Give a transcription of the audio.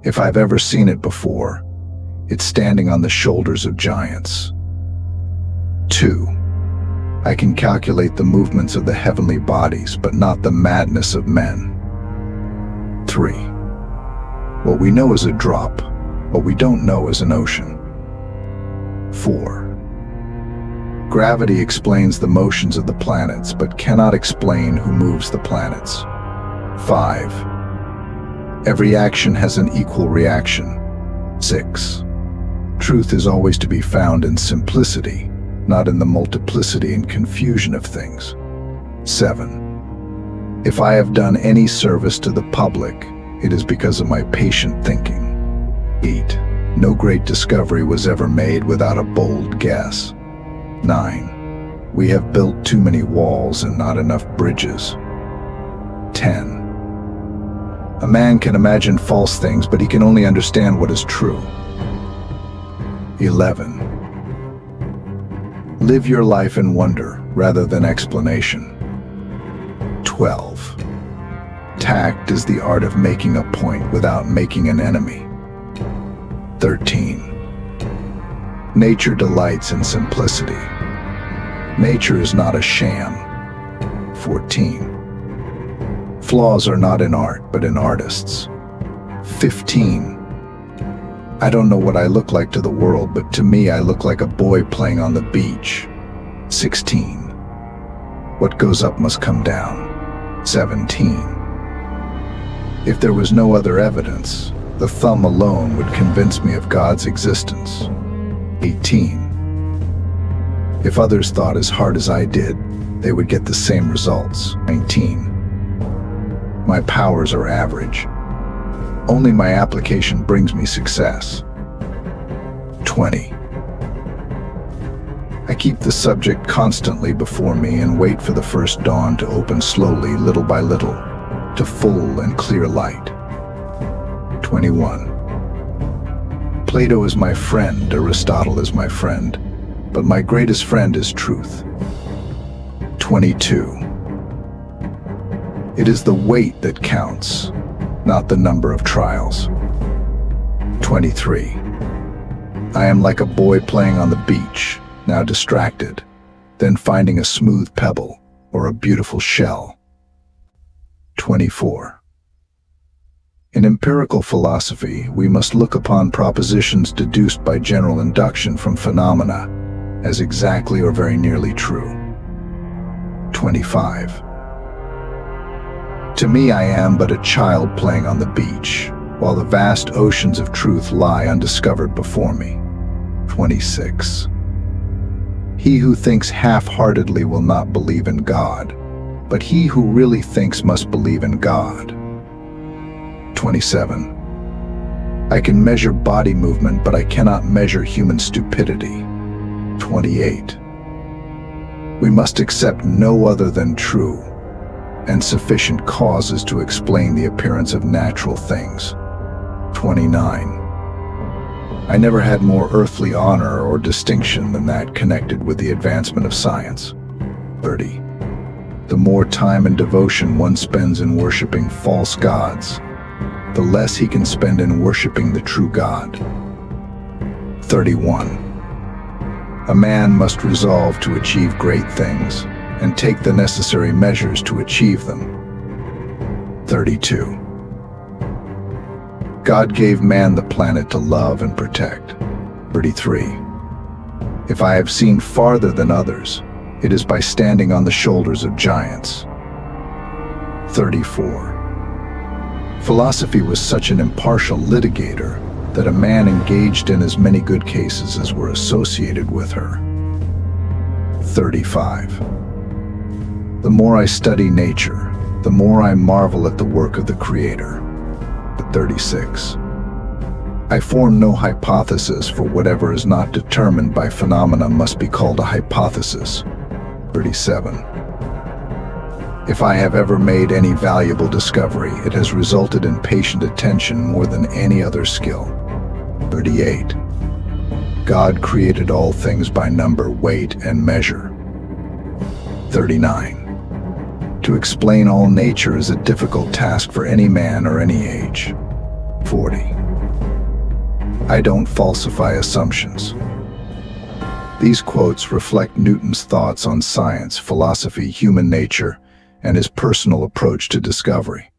If I've ever seen it before, it's standing on the shoulders of giants. 2. I can calculate the movements of the heavenly bodies, but not the madness of men. 3. What we know is a drop, what we don't know is an ocean. 4. Gravity explains the motions of the planets, but cannot explain who moves the planets. 5. Every action has an equal reaction. 6. Truth is always to be found in simplicity, not in the multiplicity and confusion of things. 7. If I have done any service to the public, it is because of my patient thinking. 8. No great discovery was ever made without a bold guess. 9. We have built too many walls and not enough bridges. 10. A man can imagine false things, but he can only understand what is true. 11. Live your life in wonder rather than explanation. 12. Tact is the art of making a point without making an enemy. 13. Nature delights in simplicity. Nature is not a sham. 14. Flaws are not in art, but in artists. 15. I don't know what I look like to the world, but to me I look like a boy playing on the beach. 16. What goes up must come down. 17. If there was no other evidence, the thumb alone would convince me of God's existence. 18. If others thought as hard as I did, they would get the same results. 19. My powers are average. Only my application brings me success. 20. I keep the subject constantly before me and wait for the first dawn to open slowly, little by little, to full and clear light. 21. Plato is my friend, Aristotle is my friend, but my greatest friend is truth. 22. It is the weight that counts, not the number of trials. 23. I am like a boy playing on the beach, now distracted, then finding a smooth pebble or a beautiful shell. 24. In empirical philosophy, we must look upon propositions deduced by general induction from phenomena as exactly or very nearly true. 25. To me, I am but a child playing on the beach, while the vast oceans of truth lie undiscovered before me. 26. He who thinks half-heartedly will not believe in God, but he who really thinks must believe in God. 27. I can measure body movement, but I cannot measure human stupidity. 28. We must accept no other than true and sufficient causes to explain the appearance of natural things. 29. I never had more earthly honor or distinction than that connected with the advancement of science. 30. The more time and devotion one spends in worshiping false gods, the less he can spend in worshiping the true God. 31. A man must resolve to achieve great things and take the necessary measures to achieve them. 32. God gave man the planet to love and protect. 33. If I have seen farther than others, it is by standing on the shoulders of giants. 34. Philosophy was such an impartial litigator that a man engaged in as many good cases as were associated with her. 35. The more I study nature, the more I marvel at the work of the Creator. 36. I form no hypothesis, for whatever is not determined by phenomena must be called a hypothesis. 37. If I have ever made any valuable discovery, it has resulted in patient attention more than any other skill. 38. God created all things by number, weight, and measure. 39. To explain all nature is a difficult task for any man or any age. 40. I don't falsify assumptions. These quotes reflect Newton's thoughts on science, philosophy, human nature, and his personal approach to discovery.